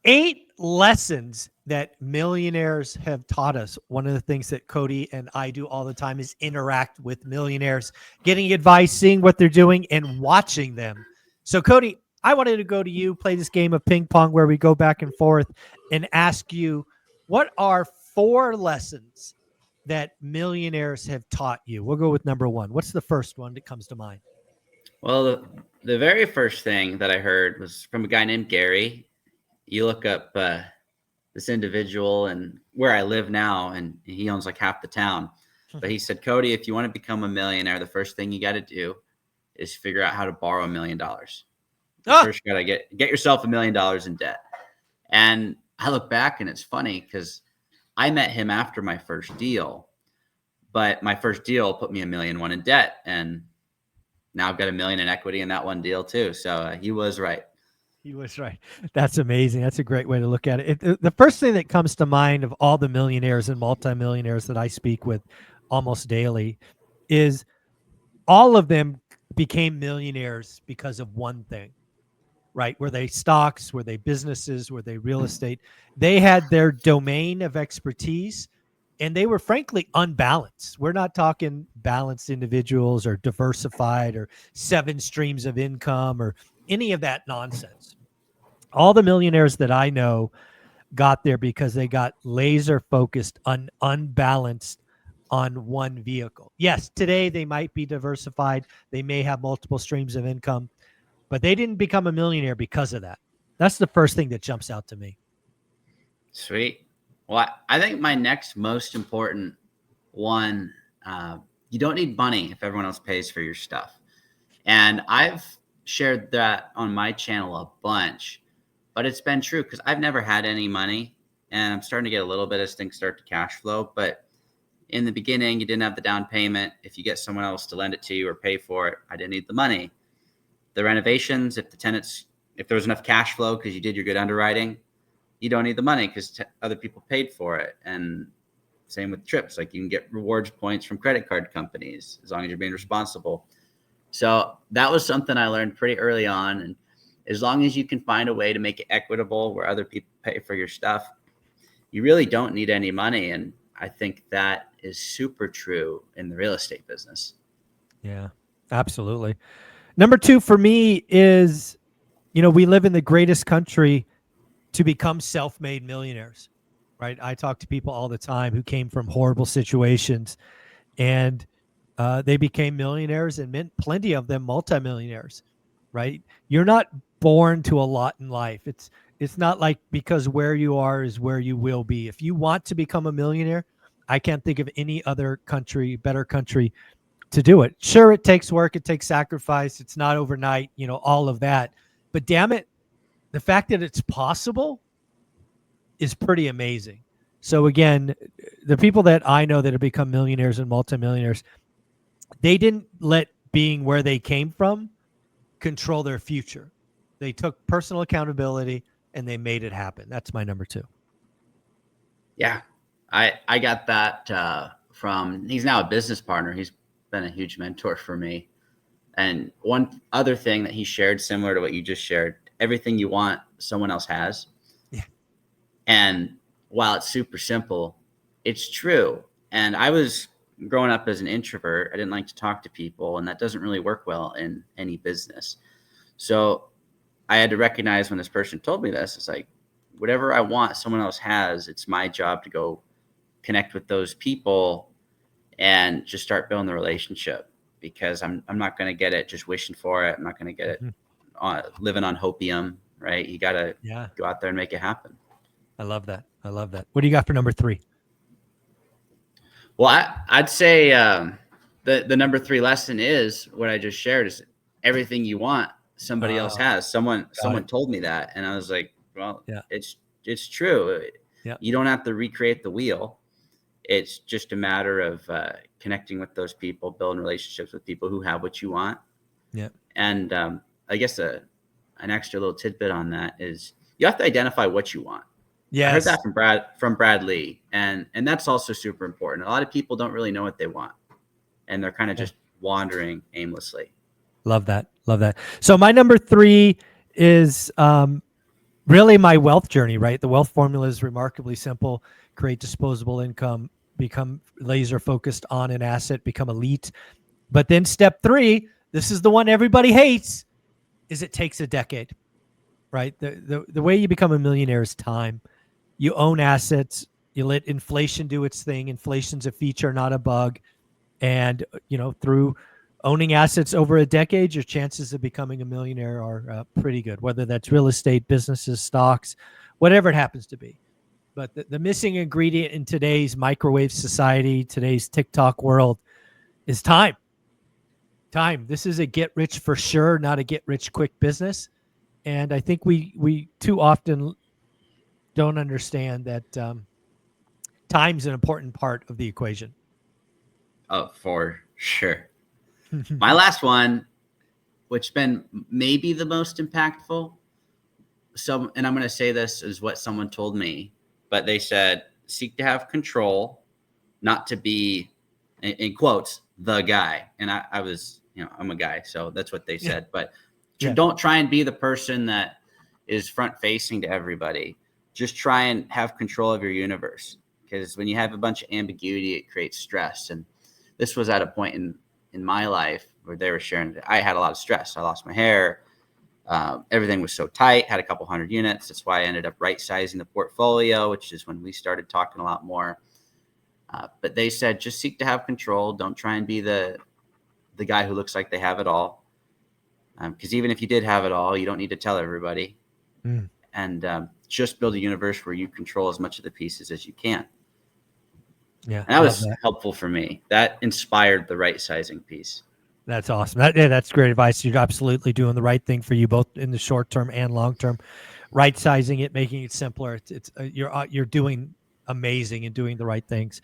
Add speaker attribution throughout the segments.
Speaker 1: 8 lessons that millionaires have taught us. One of the things that Cody and I do all the time is interact with millionaires, getting advice, seeing what they're doing, and watching them. So, Cody, I wanted to go to you, play this game of ping pong where we go back and forth and ask you, what are 4 lessons that millionaires have taught you? We'll go with number 1. What's the first one that comes to mind?
Speaker 2: Well, the very first thing that I heard was from a guy named Gary. You look up this individual and where I live now, and he owns like half the town. But he said, Cody, if you want to become a millionaire, the first thing you got to do is figure out how to borrow $1,000,000. You
Speaker 1: Ah,
Speaker 2: first got to get yourself $1,000,000 in debt. And I look back and it's funny because I met him after my first deal, but my first deal put me $1,000,001 in debt, and now I've got $1,000,000 in equity in that one deal too. So he was right.
Speaker 1: he was right. That's amazing. That's a great way to look at it. The first thing that comes to mind of all the millionaires and multimillionaires that I speak with almost daily is all of them became millionaires because of one thing, right? Were they stocks? Were they businesses? Were they real estate? They had their domain of expertise and they were frankly unbalanced. We're not talking balanced individuals or diversified or 7 streams of income or any of that nonsense. All the millionaires that I know got there because they got laser focused on unbalanced on one vehicle. Yes, today they might be diversified, they may have multiple streams of income, but they didn't become a millionaire because of that. That's the first thing that jumps out to me.
Speaker 2: Sweet. Well, I think my next most important one, you don't need money if everyone else pays for your stuff. And I've shared that on my channel a bunch, but it's been true because I've never had any money and I'm starting to get a little bit as things start to cash flow. But in the beginning, you didn't have the down payment. If you get someone else to lend it to you or pay for it, I didn't need the money. The renovations, if there was enough cash flow because you did your good underwriting, you don't need the money because other people paid for it. And same with trips. Like you can get rewards points from credit card companies as long as you're being responsible. So that was something I learned pretty early on. And as long as you can find a way to make it equitable where other people pay for your stuff, you really don't need any money. And I think that is super true in the real estate business.
Speaker 1: Yeah, absolutely. Number 2 for me is, we live in the greatest country to become self-made millionaires, right? I talk to people all the time who came from horrible situations and they became millionaires and plenty of them multimillionaires, right? You're not born to a lot in life. It's not like because where you are is where you will be. If you want to become a millionaire, I can't think of any other country, better country to do it. Sure, it takes work, it takes sacrifice, it's not overnight, all of that. But damn it, the fact that it's possible is pretty amazing. So again, the people that I know that have become millionaires and multimillionaires, they didn't let being where they came from control their future. They took personal accountability and they made it happen. That's my number 2.
Speaker 2: Yeah, I got that from, he's now a business partner. He's been a huge mentor for me. And one other thing that he shared, similar to what you just shared, everything you want, someone else has.
Speaker 1: Yeah.
Speaker 2: And while it's super simple, it's true. And I was growing up as an introvert. I didn't like to talk to people, and that doesn't really work well in any business. So I had to recognize when this person told me this, it's like, whatever I want, someone else has. It's my job to go connect with those people and just start building the relationship, because I'm not going to get it just wishing for it. I'm not going to get it living on hopium, right? You got to go out there and make it happen.
Speaker 1: I love that. I love that. What do you got for number 3?
Speaker 2: Well, I'd say the number 3 lesson is what I just shared, is everything you want, somebody else has. Someone told me that, and I was like, well, it's true.
Speaker 1: Yeah.
Speaker 2: You don't have to recreate the wheel. It's just a matter of connecting with those people, building relationships with people who have what you want.
Speaker 1: Yeah.
Speaker 2: And I guess an extra little tidbit on that is you have to identify what you want. Yes. I heard that from Brad Lee, and that's also super important. A lot of people don't really know what they want, and they're kind of just wandering aimlessly.
Speaker 1: Love that. Love that. So my number 3 is really my wealth journey, right? The wealth formula is remarkably simple. Create disposable income, become laser focused on an asset, become elite. But then step 3, this is the one everybody hates, is it takes a decade, right? The way you become a millionaire is time. You own assets, you let inflation do its thing. Inflation's a feature, not a bug. And, through owning assets over a decade, your chances of becoming a millionaire are pretty good, whether that's real estate, businesses, stocks, whatever it happens to be. But the missing ingredient in today's microwave society, today's TikTok world, is time. Time. This is a get rich for sure, not a get rich quick business. And I think we too often don't understand that time's an important part of the equation.
Speaker 2: Oh, for sure. My last one, which been maybe the most impactful. And I'm going to say this is what someone told me, but they said, seek to have control, not to be, in quotes, the guy. And I was, I'm a guy, so that's what they said. But don't try and be the person that is front facing to everybody. Just try and have control of your universe, because when you have a bunch of ambiguity, it creates stress. And this was at a point in my life where they were sharing that I had a lot of stress. I lost my hair. Everything was so tight, had a couple hundred units. That's why I ended up right sizing the portfolio, which is when we started talking a lot more. But they said, just seek to have control. Don't try and be the guy who looks like they have it all. Because even if you did have it all, you don't need to tell everybody. And just build a universe where you control as much of the pieces as you can.
Speaker 1: Yeah,
Speaker 2: and that was helpful for me. That inspired the right sizing piece.
Speaker 1: That's awesome. That's great advice. You're absolutely doing the right thing for you, both in the short term and long term. Right sizing it, making it simpler. You're doing amazing and doing the right things.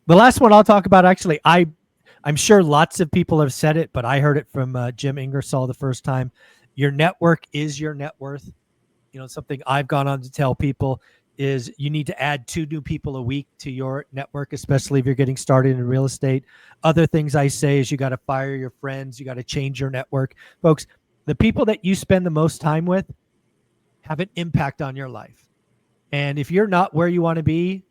Speaker 1: The last one I'll talk about, actually, I'm sure lots of people have said it, but I heard it from Jim Ingersoll the first time. Your network is your net worth. Something I've gone on to tell people is you need to add 2 new people a week to your network, especially if you're getting started in real estate. Other things I say is you got to fire your friends. You got to change your network. Folks, the people that you spend the most time with have an impact on your life. And if you're not where you want to be,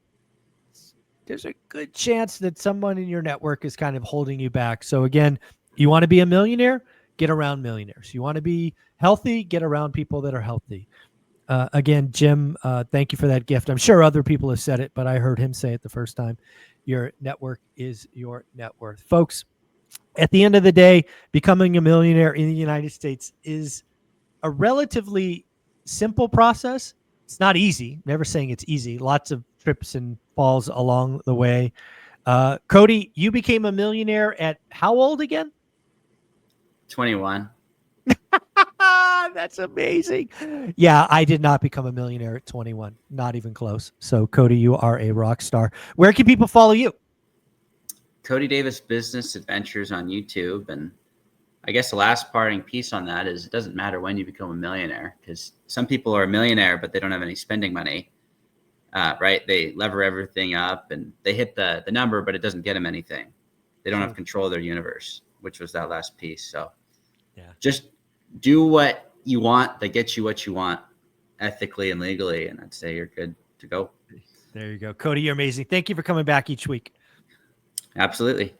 Speaker 1: there's a good chance that someone in your network is kind of holding you back. So again, you want to be a millionaire? Get around millionaires. You want to be healthy? Get around people that are healthy. Again, Jim, thank you for that gift. I'm sure other people have said it, but I heard him say it the first time. Your network is your net worth. Folks, at the end of the day, becoming a millionaire in the United States is a relatively simple process. It's not easy. Never saying it's easy. Lots of trips and falls along the way. Cody, you became a millionaire at how old again?
Speaker 2: 21.
Speaker 1: That's amazing. Yeah, I did not become a millionaire at 21. Not even close. So, Cody, you are a rock star. Where can people follow you?
Speaker 2: Cody Davis Business Adventures on YouTube. And I guess the last parting piece on that is it doesn't matter when you become a millionaire, because some people are a millionaire, but they don't have any spending money, right? They lever everything up and they hit the number, but it doesn't get them anything. They don't have control of their universe, which was that last piece. So just do what you want that gets you what you want ethically and legally, and I'd say you're good to go.
Speaker 1: There you go. Cody, you're amazing. Thank you for coming back each week.
Speaker 2: Absolutely.